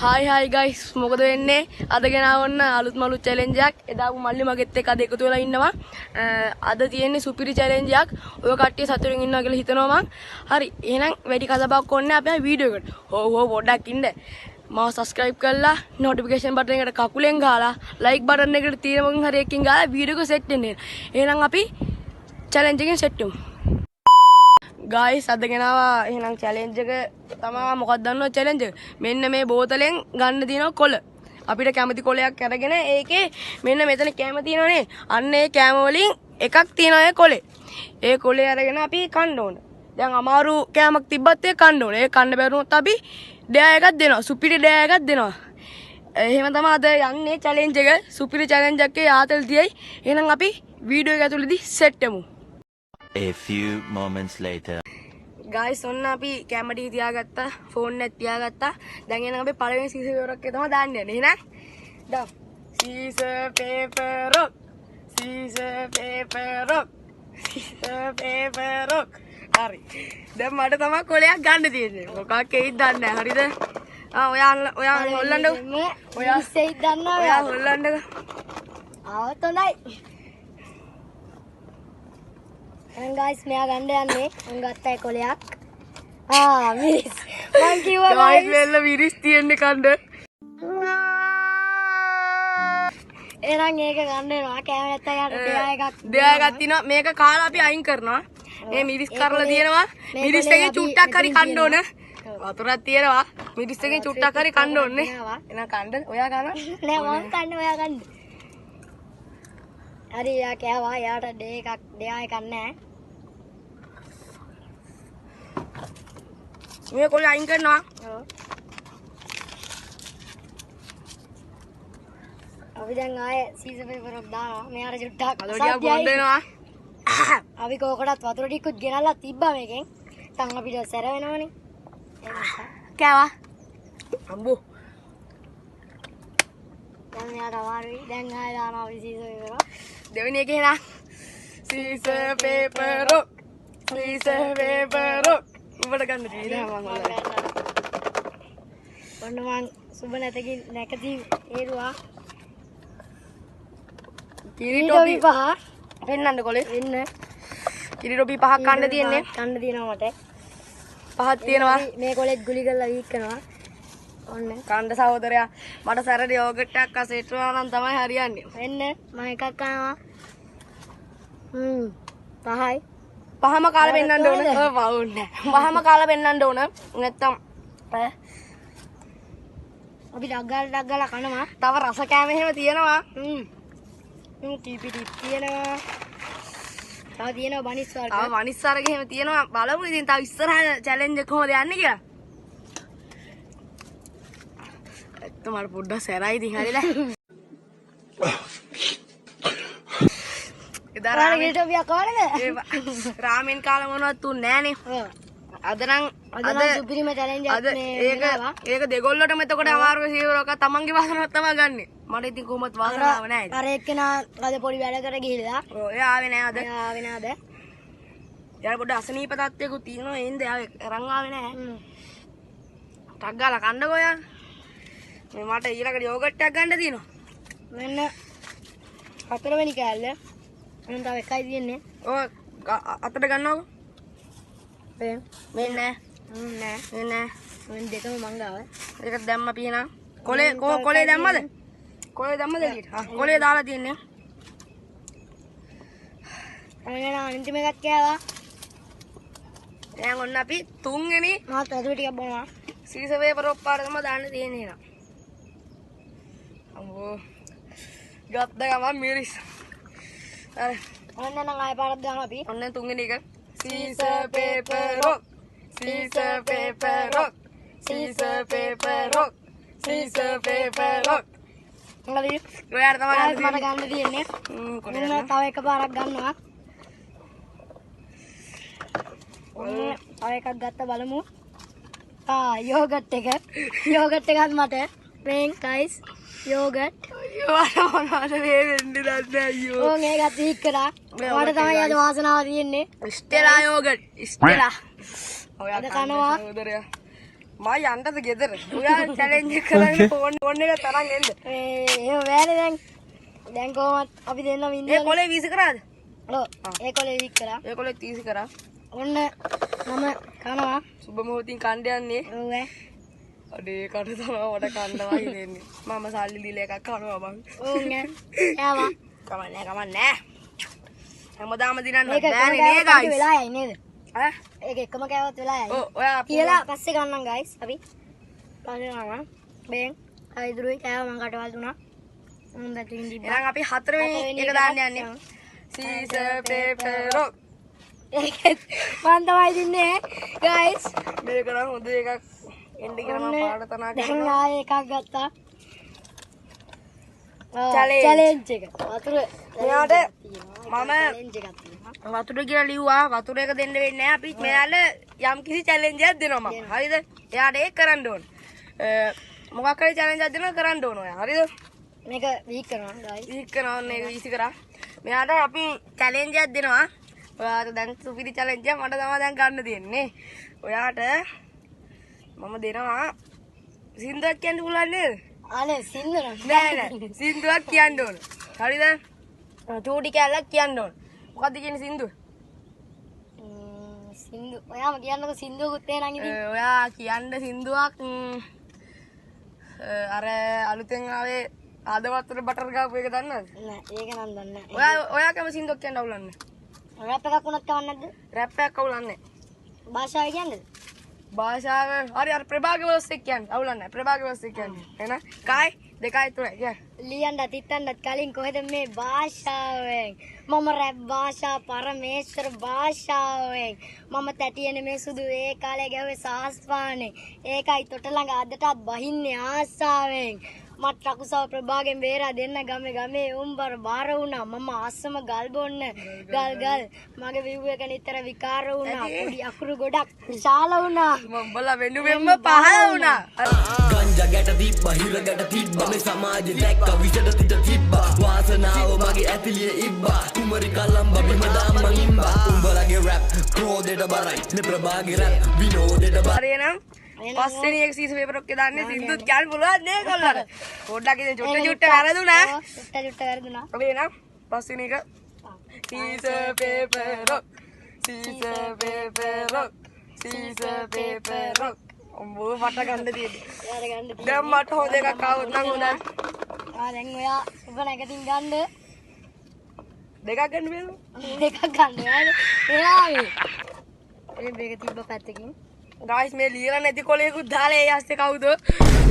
Hi guys, මොකද වෙන්නේ? අද ගෙනාවන්න අලුත් මලු චැලෙන්ජ් එකක්. එදාපු මල්ලි මගෙත් එක්ක අද එකතු වෙලා ඉන්නවා. අද තියෙන්නේ සුපිරි චැලෙන්ජ් එකක්. ඔය කට්ටිය සතුටින් ඉන්නවා කියලා හිතනවා මං. හරි, එහෙනම් වැඩි කතාබහක් ඕනේ නැහැ අපි වීඩියෝ එකට. හෝ පොඩ්ඩක් ඉන්න. මාව subscribe කරලා notification button එකට කකුලෙන් ගහලා like button එකට තියෙන මොකක් හරි එකකින් ගහලා වීඩියෝ එක set වෙන්න. එහෙනම් අපි challenge එකෙන් set වෙමු. Guys, අද ගෙනාවා එහෙනම් challenge එක තමයි මොකක්ද දන්නවද challenge එක? මෙන්න මේ බෝතලෙන් ගන්න තියෙනවා කොළ. අපිට කැමති කොළයක් අරගෙන ඒකේ මෙන්න මෙතන කැම තියෙනවනේ. අන්න ඒ කැම වලින් එකක් තියෙනවා ඒ කොළේ. ඒ කොළේ අරගෙන අපි කන්න ඕන. දැන් අමාරු කැමක් තිබ්බත් ඒ කන්න ඕන. ඒ කන්න බැරුණොත් අපි ඩෑ එකක් දෙනවා. සුපිරි ඩෑ එකක් දෙනවා. එහෙම තමයි අද යන්නේ challenge එක. සුපිරි challenge එකේ ආතල් තියයි. එහෙනම් අපි වීඩියෝ එක ඇතුළේදී set වෙමු. A few moments later. Guys, ඔන්න අපි කැමරා ටික තියාගත්තා, ෆෝන් එක තියාගත්තා. දැන් එන අපි පළවෙනි සීසර් පේපර් එක තමයි දාන්න යන්නේ. එහෙනම් දාමු. සීසර් පේපර් රොක්. සීසර් පේපර් රොක්. සීසර් පේපර් රොක්. හරි. දැන් මට තමයි කොලයක් ගන්න තියෙන්නේ. මොකක් එයිද දන්නේ නැහැ. හරිද? ඔයා හොල්ලන්නකෝ. ඔයා ඉස්සෙයි දන්නවා. ඔයා හොල්ලන්නකෝ. ආවත් හොඳයි. And guys, මෙයා ගන්න යන්නේ. මම ගත්තා කොලයක්. මිරිස්. මං කිව්වා guys වෙල්ල මිරිස් තියෙන්නේ කන්න. එහෙනම් ඒක ගන්න වෙනවා. කෑම නැත්නම් යාට දෙයා එකක්. දෙයා එකක් තියෙනවා. මේක කාලා අපි අයින් කරනවා. මේ මිරිස් කරලා තියෙනවා. මිරිස් එකේ චුට්ටක් හරි කන්න ඕන. වතුරක් තියෙනවා. මිරිස් එකේ චුට්ටක් හරි කන්න ඕනේ. එහෙනම් කන්න. ඔයා කනවා. නෑ මම කන්න ඔයා ගන්න. හරි යා කෑවා. යාට දෙයා එකක් නැහැ. මේ කොළ අයින් කරනවා. ඔව්. අපි දැන් ආයේ සීසර් පේපර් එකක් දානවා. මෙයාට චුට්ටක් අලෝඩියක් බොන්න වෙනවා. අපි කෝකටත් වතුර ටිකකුත් ගෙනල්ලා තිබ්බා මේකෙන්. නැත්නම් අපිට සැර වෙනවනේ. කෑවා. අම්බෝ. දැන් මෙයාට අමාරුයි. දැන් ආයේ දානවා අපි සීසර් පේපර් එක. දෙවෙනි එකේ නා. සීසර් පේපර් රොක්. සීසර් පේපර් රොක්. උඹට ගන්න තියෙනවා මම හොල්ලන්න. ඔන්න මං සුබ නැකදී ඒරුවා. කිරිටොපි පහ පෙන්නන්න කොලේ. වෙන්න. කිරිටොපි පහක් කන්න තියෙන්නේ. කන්න තියෙනවා මට. පහක් තියෙනවා. මේ කොලෙත් ගුලි කරලා වීක් කරනවා. ඔන්න. කණ්ඩ සහෝදරයා මට සැරට යෝගට් එකක් අසෙට් වුණා නම් තමයි හරියන්නේ. වෙන්න මම එකක් කනවා. පහයි. පහම කාලා පෙන්නන්න ඕන. ඔව් වවුන්නේ. පහම කාලා පෙන්නන්න ඕන. නැත්තම් අපි ඩග් ගාලා කනවා. තව රස කෑම එහෙම තියෙනවා. කීපි ටිප් තියෙනවා. තව තියෙනවා බනිස් වර්ග. තව මනිස් වර්ග එහෙම තියෙනවා. බලමු ඉතින් තව ඉස්සරහ challenge එක කොහොමද යන්නේ කියලා. මට පොඩ්ඩක් සැරයි ඉතින් හරිද? එදා රාමෙන් කාලා මොනවත් තුන්නේ නෑනේ. අද නම් අද සුපිරිම challenge අද ඒක දෙගොල්ලටම එතකොට අමාරුවේ සීවරක තමන්ගේ වාසනාවක් තමයි ගන්නෙ. මට ඉතින් කොහොමවත් වාසනාවක් නෑ. අර එක්කෙනා අද පොඩි වැඩකට ගිහිල්ලා. ඔව් එයා ආවේ නෑ අද. ආවේ නෑ අද. එයා පොඩ්ඩ අසනීප තත්ත්වයකුත් තියෙනවා. එන්නේ එයා අරන් ආවේ නෑ. ටක් ගාලා කන්නකෝ යා. මේ මට ඊළඟට යෝගට් එකක් ගන්න තියෙනවා. මෙන්න හතරවෙනි කෑල්ල. මම තව එකයි තියෙන්නේ. ඔය අතට ගන්නවකෝ. මෙන්න නෑ. නෑ. මෙන්න මම දෙකම මං ගාව. ඒක දැම්ම පියනා. කොලේ දැම්මද? කොලේ දැම්මද එළියට? කොලේ දාලා තියන්නේ. අනේ අන්තිම එකක් කෑවා. දැන් ඔන්න අපි තුන්වෙනි මාත් වතුර ටිකක් බොනවා. සීසර් පේපර් ඔප්පාට තමයි දාන්න තියෙන්නේ නේද? අම්බෝ. ගත්ත ගමන් මිරිස්. හරි. ඔන්න නම් ආයෙ පාරක් දානවා අපි. ඔන්න තුන්වෙනි එක. සීසර් පේපර් රොක්. සීසර් පේපර් රොක්. සීසර් පේපර් රොක්. සීසර් පේපර් රොක්. හරි. ඔයාලා තමයි මට ගන්න තියෙන්නේ. ඔන්න තව එක පාරක් ගන්නවා. ඔන්න තව එකක් ගත්ත බලමු. යෝගට් එක. යෝගට් එකත් මට. මේන් guys යෝගට්. මොනවද මේ වෙන්නේ දන්නේ අයියෝ. ඕන් ඒකත් වීක් කරා. මට තමයි අද වාසනාව තියෙන්නේ. ස්ටෙලා යෝගට් ස්ටෙලා. අද කනවා. සහෝදරයා. මා යන්නද ගෙදර. ඔයා චැලෙන්ජ් එක කරන්න ෆෝන් එක තරන් එන්න. එහෙම බෑනේ දැන්. දැන් කොහොමද අපි දෙන්නම ඒ ඉන්නේ. කොලේ වීසි කරාද? ඔව්. ඒ කොලේ වීක් කරා. ඒ කොලේ තීසි කරා. ඔන්න මම කනවා. සුබ මොහොතින් කණ්ඩ යන්නේ. ඔව් ඈ. අඩේ කට තමයි මට කන්න වගේ දෙන්නේ. මම සල්ලි දීලා එකක් කනවා බං. ඕන් ඈ. යාවා. කමන්නේ. හැමදාම දිනන්න මේක බෑනේ නේ guys. වෙලා යයි නේද? ඈ? ඒක එකම කෑවත් වෙලා යයි. ඔව් ඔයා කියලා පස්සේ ගන්නම් guys අපි. පස්සේ ගන්නවා. බෙන් අයිදුරුයි කෑව මං කටවල් දුනා. මම දැන් දීපා. එහෙනම් අපි හතරවෙනි එක දාන්න යන්නේ. සීසර් පේපර් රොක්. ඒකත් මං තමයි දින්නේ guys. මේක නම් හොඳ එකක් එන්න කියලා මම පාඩතනා දැන් කරනවා. ආයේ එකක් ගත්තා. Challenge. challenge එක. වතුර මෙයාට මම challenge එකක් තියෙනවා. වතුර කියලා ලිව්වා. වතුර එක දෙන්න වෙන්නේ නැහැ. අපි මෙයාට යම් කිසි challenge එකක් දෙනවා මම. හරිද? එයාට ඒක කරන්න ඕන. මොකක් හරි challenge එකක් දෙනවා කරන්න ඕන ඔයා. හරිද? මේක වීක් කරනවා guys. වීක් කරනවා නේ වීසි කරා. මෙයාට අපි challenge එකක් දෙනවා. ඔයාට දැන් සුපිරි challenge එක මට තමයි දැන් ගන්න තියෙන්නේ. ඔයාට මම දෙනවා සින්දුවක් කියන්න පුළුවන් නේද? අනේ සින්දු නෑ නෑ සින්දුවක් කියන්න ඕන. හරිද? චූටි කැලක් කියන්න ඕන. මොකද්ද කියන්නේ සින්දුව? සින්දු ඔයාම කියන්නකො සින්දුවකුත් එනං ඉතින්. ඔයා කියන්න සින්දුවක් අර අලුතෙන් ආවේ ආදවත්තර බටර් ගාපු එක දන්නවද? නෑ ඒක නම් දන්නේ නෑ. ඔයා කැම සින්දුවක් කියන්න අවුලන්නේ. රැප් එකක් වුණත් කවන්නේ නැද්ද? රැප් එකක් අවුලන්නේ. භාෂාව කියන්නේ? භාෂාව හරි අර ප්‍රභාගේ වර්ස් එක කියන්නේ අවුලන්නේ. ප්‍රභාගේ වර්ස් එක කියන්නේ. එහෙනම් කයි දෙකයි තුනයි කියන්න. ලියන්නත් හිතන්නත් කලින් කොහෙද මේ භාෂාවෙන් මම රැප් භාෂා පරමේශ්වර භාෂාවෙන් මම තැටියනේ මේ සුදු ඒ කාලේ ගැව්වේ සාස්පානේ ඒකයි තොට ළඟ අදටත් බහින්නේ ආසාවෙන් මට රකුසව ප්‍රභාගෙන් බේරා දෙන්න ගමේ උඹර බාර වුණා මම ආස්සම ගල් බොන්න ගල් මගේ විව් එක නිතර විකාර වුණා පොඩි අකුරු ගොඩක් විශාල වුණා මම බලා වෙනුවෙන්ම පහල වුණා. ගංජා ගැට තිබ්බා හිර ගැට තිබ්බා මේ සමාජෙ දැක්ක විෂට තිත තිබ්බා වාසනාව මගේ ඇතිලිය ඉබ්බා කුමරි කල්ලම් බබිම දාම්මන් ඉම්බා උඹලගේ රැප් ක්‍රෝධෙට බරයි නේ ප්‍රභාගේ රැප් විනෝදෙට බරයි. හරි එහෙනම් පස්වෙනි එක සීස පේපර් එකේ දාන්නේ සින්දුත් කියන්න පුළුවන් නේ කොල්ලන්ට. පොඩ්ඩක් ඉතින් චුට්ට වැරදුනා. චුට්ට වැරදුනා. අපි එහෙනම් පස්වෙනි එක සීස පේපර් රොක් උඹව මට ගන්න තියෙන්නේ. යාර ගන්න තියෙන්නේ. දැන් මට හොඳ එකක් ආවොත් නම් හොඳයි. දැන් ඔයා සුබ නැගිටින් ගන්න දෙකක් ගන්න බෑද? දෙකක් ගන්න යානේ එයාවේ මේක තිබ්බ පැත්තකින් ගායිස් මේ ලියලා නැති කොලේකුත් දාලා ඒ ඇස්සේ කවුද?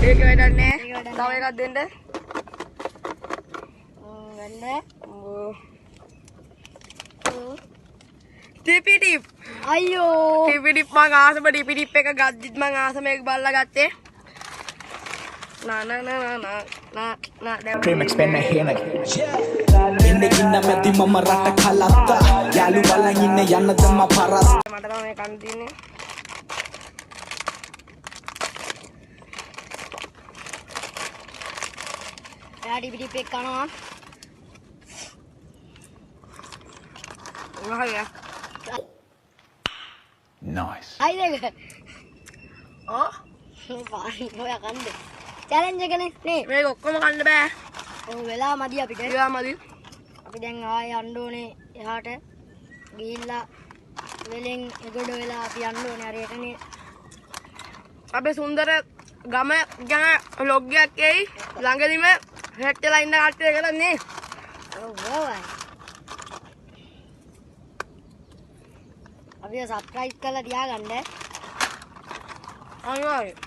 ඒක වැඩක් නෑ. තව එකක් දෙන්න. ගන්න ටිපි ටිප්. අයියෝ ටිපි ටිප් මං ආසම ටිපි ටිප් එක ගද්දිත් මං ආසම ඒක බලලා ගත්තේ. නා Remix පෙන්න හේනක ඉන්න ඉන්න මැදි මම රට කලත්තා යාළු බලන් ඉන්න යන්නද මම පරස් මට තමයි මේ කන්න තියෙන්නේ. යාඩි පිටිපෙක් කනවා හරිය. Nice අයි දෙක ඔව් පාරි ඔයා කන්ද චැලෙන්ජ් එකනේ නේ මේක ඔක්කොම කන්න බෑ. ඔව් වෙලා මදි අපිට ඒවා මදි. අපි දැන් ආයෙ යන්න ඕනේ එහාට ගිහිල්ලා වෙලෙන් එගොඩ වෙලා අපි යන්න ඕනේ හරියටනේ අපේ සුන්දර ගම ගැන vlog එකක් එයි ළඟදිම හෙට් වෙලා ඉන්න කට්ටිය කරන්නේ. ඔව් ඔවයි අපි සබ්ස්ක්‍රයිබ් කරලා තියාගන්න අනිවාර්යයෙන්.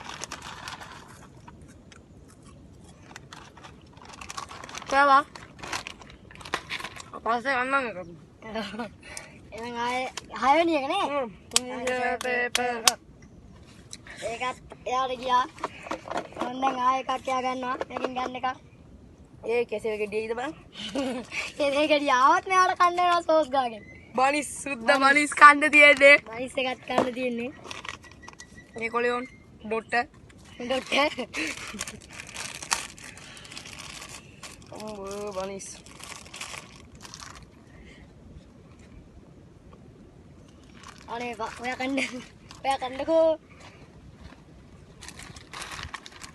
කෑවා? පස්සේ ගන්නම් එක. එහෙනම් ආයෙ 6 වෙනි එක නේ පේපර් ඒකත් එයාට ගියා මම දැන් ආයෙ එකක් තියා ගන්නවා මේකෙන් ගන්න එකක් ඒ කෙසෙල් ගෙඩියයිද බලන්න. ඒක ආවත් මෙයාට කන්න වෙනවා සෝස් ගාගෙන බනිස් සුද්ද බනිස් කන්න තියෙන්නේ. මයිස් එකත් කන්න තියෙන්නේ මේ කොලේ on ඩොට් ඩොට් බනිස්. අනේ ඔයා කන්නකෝ.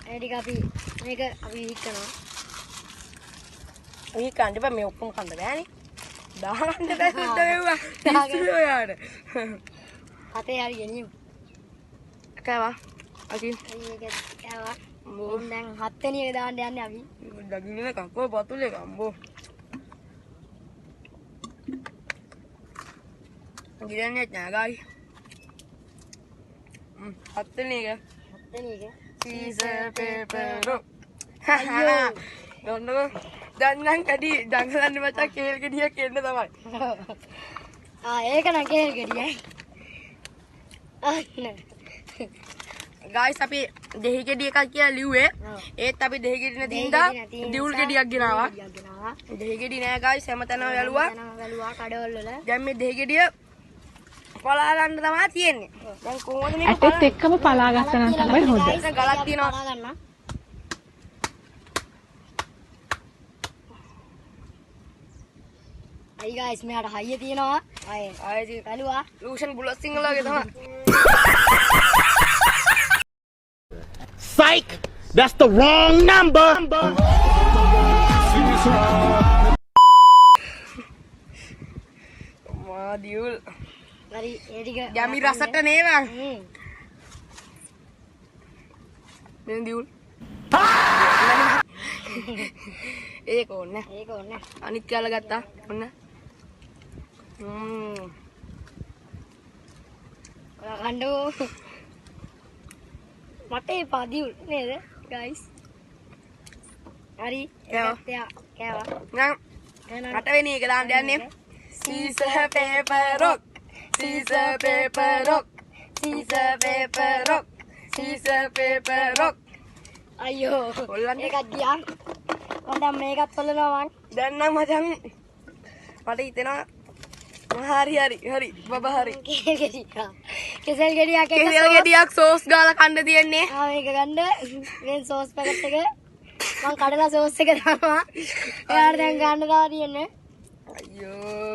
ඒ ටික අපි මේක අපි හිටනවා. මේ කන්න බෑ මේ ඔක්කොම කන්න බෑනේ. දාන්න බෑ සුද්ද වේවා. ඉස්සුව යාර. අතේ හරි ගෙනියමු. කෑවා. අකින් ඒක කෑවා. දැන් 7 වෙනි එක දාන්න යන්නේ අපි. දගිනේ කකෝ පතුලේ අම්බෝ. ගිරන්නේ නැහැ ගයි. 7 වෙනි එක. 7 වෙනි එක. Caesar paper rock. අයියෝ. නෝනෝ දැන් නම් කඩි දඟලන්නේ මචං කේල් ගෙඩියක් එන්න තමයි. ඒක නම් කේල් ගෙඩියයි. ගයිස් අපි දෙහි ගෙඩි එකක් කියලා ලිව්වේ. ඒත් අපි දෙහි ගෙඩි නැති හින්දා දියුල් ගෙඩියක් ගෙනාවා. දෙහි ගෙඩි නෑ ගයිස් හැමතැනම වැළුවා. කඩවල වල. දැන් මේ දෙහි ගෙඩිය පලා ගන්න තමයි තියෙන්නේ. දැන් කොහොමද මේක ඇටෙත් එක්කම පලා ගත්තා නම් තමයි හොඳ. ගලක් තියෙනවා. පලා ගන්න. අයි ගයිස් මෙයාට හයිය තියෙනවා. ආයේ බැලුවා. ලූෂන් බුලත් සිංහලගේ තමයි. Psych! That's the wrong number! මා දියුල් හරි ඒ ටික යමි රසට නේවා. මෙන්න දියුල්. ඒක ඕනේ. ඒක ඕනේ. අනිත් කාලා ගත්තා. ඔන්න. ඔයා කණ්ඩෝ. මට ඒ පදියුල් නේද ගයිස්. හරි කෑවා. නම් 8 වෙනි එක දාන්න යන්නේ. Caesar paper rock. Caesar paper rock. Caesar paper rock. Caesar paper rock. අයියෝ හොල්ලන්නේ. ඒකත් ගියා. මම දැන් මේකත් හොල්ලනවා මං. දැන් නම් මචං මට හිතෙනවා හරි බබා හරි. කෙසෙල් ගෙඩියක් එක කෙසෙල් ගෙඩියක් සෝස් ගාලා කන්න තියෙන්නේ. මේක ගන්න මේ සෝස් පැකට් එක මං කඩලා සෝස් එක දානවා. එයාට දැන් ගන්න දාලා තියෙන්නේ. අයියෝ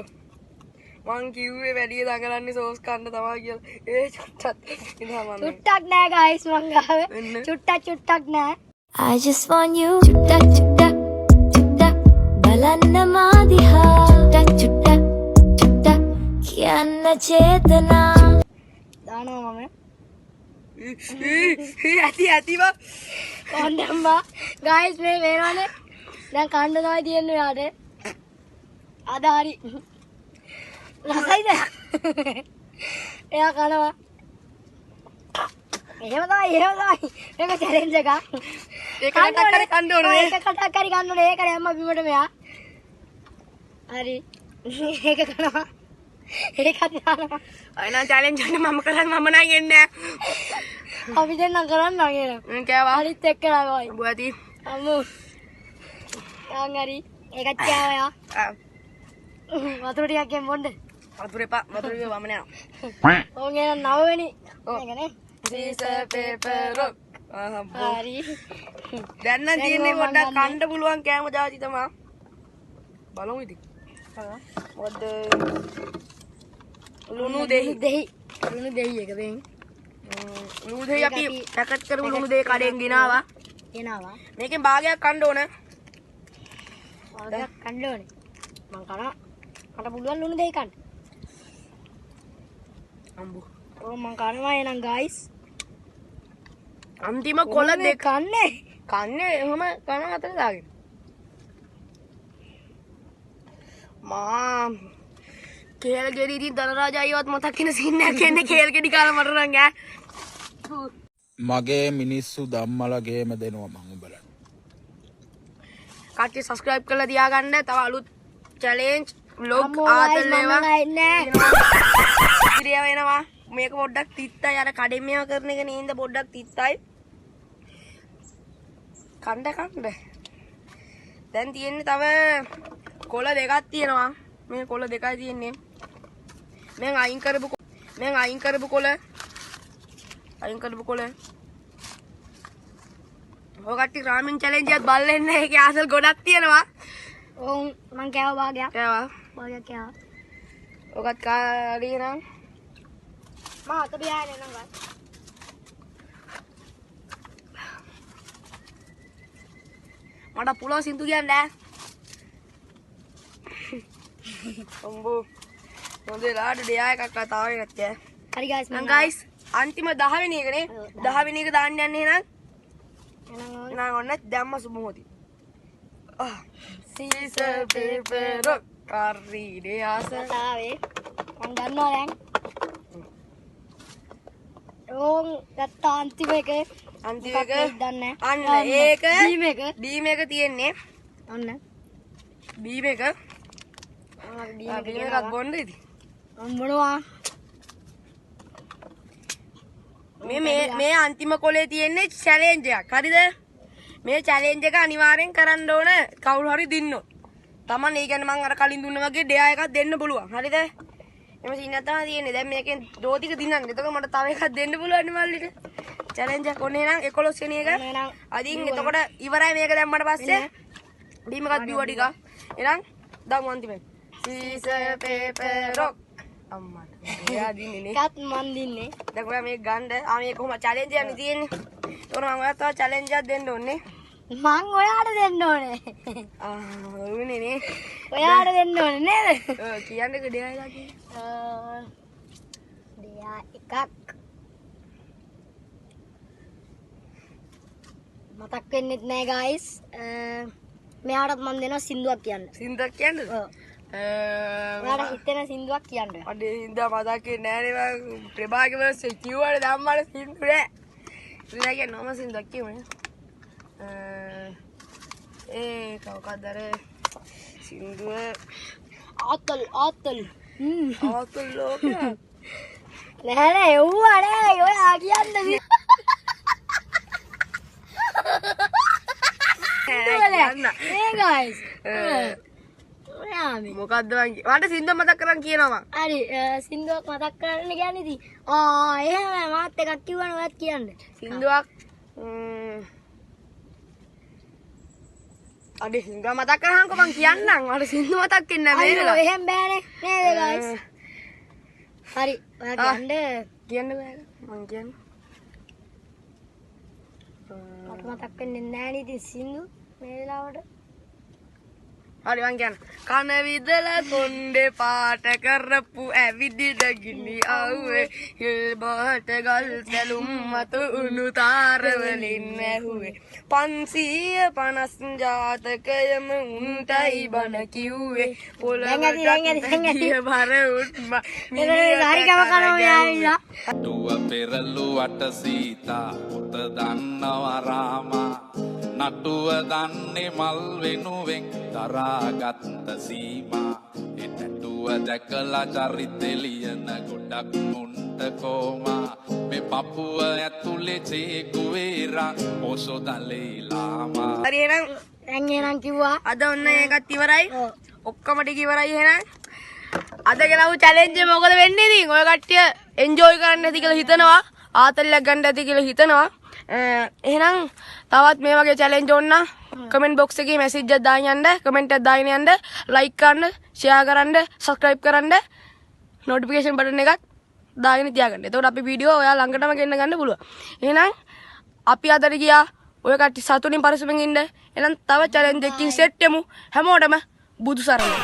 මං කිව්වේ වැඩි දඟලන්නේ සෝස් කන්න තමයි කියලා. ඒ චුට්ටක් ඉඳලා මම. චුට්ටක් නෑ ගයිස් මං ගාවේ. වෙන්න. චුට්ටක් නෑ. I just want you චුට්ටක් චුට්ටක් චුට්ටක් බලන්න මා දිහා චුට්ටක් කියන්න චේතනා දානවා මම. ඇති බා. කොණ්ඩම්මා ගයිස් මේ වෙනවනේ. දැන් කන්න තමයි තියෙන්නේ යාට. අද හරි. රසයිද? එයා කනවා. එහෙම තමයි. මේක චැලෙන්ජ් එකක්. ඒක කටක් කරේ කන්න ඕනේ. ඒක කටක් කරි ගන්න ඕනේ. ඒක දැම්ම බිමට මෙයා. හරි. ඒක කනවා. ඒකත් දානවා. අයනා චැලෙන්ජ් එක මම කරන්නේ මම නම් එන්නේ නැහැ. අපි දෙන්නම් කරන්න කියලා. කෑවා. හරිත් එක්ක නාවයි. උඹ ඇති. අම්මෝ. යාන් හරි. ඒකත් කෑවා. වතුර ටිකක් ගෙන් බොන්න. වතුර එපා. වතුර එක වම නෑ. ඕන් එන 9 වෙනි. මේකනේ. Caesar paper rock. හරි. දැන් නම් තියෙන්නේ පොඩ්ඩක් කන්න පුළුවන් කෑම જાති තමයි. බලමු ඉතින්. මොකද ලුණු දෙහි එක දෙන්. ලුණු දෙහි අපි පැකට් කරපු ලුණු දෙහි කඩෙන් ගෙනාවා. එනවා. මේකෙන් භාගයක් කන්න ඕන. වගක් කන්න ඕනේ. මං කනවා. මට පුළුවන් ලුණු දෙයි කන්න. අම්බු. ඔව් මං කනවා එහෙනම් ගයිස්. අන්තිම කොළ දෙක කන්නේ. කන්නේ එහෙම කන අතර දාගෙන. මා කේල් ගෙඩි ඉතින් ධනරාජායිවත් මතක් වෙන සීන් එකක් එන්නේ කේල් ගෙඩි කාලා මට නම් ඈ. මගේ මිනිස්සු දම්මලගේම දෙනවා මං උඹලට. කට්ටිය subscribe කරලා තියාගන්න. තව අලුත් challenge vlog අම්මෝ ආතල් guys, ඒවා මම නෑ. ඉතිරිය වෙනවා. මේක පොඩ්ඩක් තිත්තයි අර කඩෙන් මේවා කරන එක නේද පොඩ්ඩක් තිත්තයි. කණ්ඩ. දැන් තියෙන්නේ තව කොළ දෙකක් තියෙනවා. මේ කොළ දෙකයි තියෙන්නේ. මම අයින් කරපු කොළ. ඔය කට්ටිය රාමින් challenge එකත් බලන්නේ නැහැ. ඒකේ ආසල් ගොඩක් තියෙනවා. ඕන් මං කෑවා භාගයක්. කෑවා. භාගයක් කෑවා. ඔකත් කාලේ නම් මම අත පියාගෙන එනවා. මට පුළුවන් සින්දු කියන්න ඈ. අම්බෝ. මොදේ ලාඩ දෙයා එකක් කතාවේ නැත්තේ. හරි guys නම් guys අන්තිම 10 වෙනි එකනේ. 10 වෙනි එක දාන්න යන්නේ එහෙනම්. එහෙනම් ඔන්න දැම්ම සුමුහොති. සීසර් පේපර් කාර්රිඩේ ආස. කතාවේ මං දන්නවා දැන්. ඕන් ගත්ත අන්තිම එක අන්තිම එක දන්නේ අන්න ඒක බීම එක බීම එක තියෙන්නේ. ඔන්න බීම එක. බීම එක බීම එකක් බොන්න ඉතින්. මොනවා මේ අන්තිම කොලේ තියෙන්නේ චැලෙන්ජ් එකක්. හරිද? මේ චැලෙන්ජ් එක අනිවාර්යෙන් කරන්න ඕන කවුරු හරි දින්නොත්. Taman ඒ කියන්නේ මම අර කලින් දුන්න වගේ ඩෙයා එකක් දෙන්න පුළුවන්. හරිද? එම සීනක් තමයි තියෙන්නේ. දැන් මේකෙන් දෝතික දිනන්නේ. එතකොට මට තව එකක් දෙන්න පුළුවන් නේ මල්ලිට. චැලෙන්ජ් එක ඔන්න එහෙනම් 11 වෙනි එක. අදින් එතකොට ඉවරයි මේක දැම්මට පස්සේ. බීම එකක් බිව්වා ටික. එහෙනම් දාමු අන්තිමට. සීසර් පේපර් රොක්. අම්මා. එයා දින්නේ නේ. එකත් මන් දින්නේ දැන් ඔයා මේක ගන්න. මේ කොහොම චැලෙන්ජ් එකක් තියෙන්නේ. ඒතකොට මම ඔයාලට තව චැලෙන්ජ් එකක් දෙන්න ඕනේ. මං ඔයාට දෙන්න ඕනේ උනේ නේ. ඔයාට දෙන්න ඕනේ නේද කියන්නේ ඩෙයා එකක් කියන්නේ. දෙයා එකක් මතක් වෙන්නෙත් නෑ guys. මෙයාටත් මම දෙනවා සින්දුවක් කියන්න. සින්දුවක් කියන්නද? ඔව්. ඔයාට හිතෙන සින්දුවක් කියන්න. අඩේ හින්දා මතක් වෙන්නේ නෑනේ මම ප්‍රභාගේ වර්ස් කිව්වනේ ධම්මල සින්දු නෑ. ඉතින් ඒක නම සින්දුවක් කියමුනේ. කවකද අර සින්දුව ආතල් ආතල් ලෝකයා නෑ නෑ එව්වා නෑ ඔයා කියන්න ඒ guys මොකද්ද මට සින්දුව මතක් කරන් කියනවා මං. හරි සින්දුවක් මතක් කරන්න කියන්නේ ඉතින් එහෙම මාත් එකක් කිව්වනේ ඔයත් කියන්න සින්දුවක් අඩේ සින්දුව මතක් කරහන්කො මං කියන්නම්. මට සින්දුව මතක් වෙන්නේ නැහැ අයියෝ මේක. එහෙම බෑනේ නේද guys හරි ඔයා කියන්න බෑ මං කියන්නේ. මට මතක් වෙන්නේ නැහැ නේ ඉතින් සින්දු මේ වෙලාවට හරි මං කියන්න. කන විදලා කොණ්ඩේ පාට කරපු ඇවිදින ගිනි ආවේ හිල් බහට ගල් සැලුම් මත උණු තාර වලින් ඇහුවේ 550 ජාතකයම උන්ටයි බන කිව්වේ පොළොවට බර උත්ම හරි කම කරමු යාවිලා දුව පෙරළුවට සීතා පුත දන්නවා රාමා නටුව දන්නේ මල් වෙනුවෙන් දරාගත්ත සීමා ඒ නැටුව දැකලා චරිතෙ ලියන ගොඩක් මුන්ට කෝමා මේ පපුව ඇතුලේ චේකු වේරා ඔසොදලේ ලාමා. හරි එහෙනම් දැන් එහෙනම් කිව්වා අද ඔන්න ඒකත් ඉවරයි. ඔක්කොම ටික ඉවරයි එහෙනම්. අද ගෙනවු චැලෙන්ජ් එක මොකද වෙන්නේ ඉතින්? ඔය කට්ටිය එන්ජොයි කරන්න ඇති කියලා හිතනවා. ආතල්ලක් ගන්න ඇති කියලා හිතනවා. එහෙනම් තවත් මේ වගේ චැලෙන්ජ් ඕන නම් කමෙන්ට් බොක්ස් එකේ මැසේජ් එකක් දාන්න යන්න, කමෙන්ට් එකක් දාගෙන යන්න, ලයික් කරන්න, ෂෙයා කරන්න, සබ්ස්ක්‍රයිබ් කරන්න, නොටිෆිකේෂන් බටන් එකත් දාගෙන තියාගන්න. එතකොට අපි වීඩියෝ ඔයා ළඟටම ගෙන්න ගන්න පුළුවන්. එහෙනම් අපි අදට ගියා. ඔය කට්ටිය සතුටින් පරිස්සමෙන් ඉන්න. එහෙනම් තව චැලෙන්ජ් එකකින් සෙට් වෙමු. හැමෝටම බුදු සරණයි.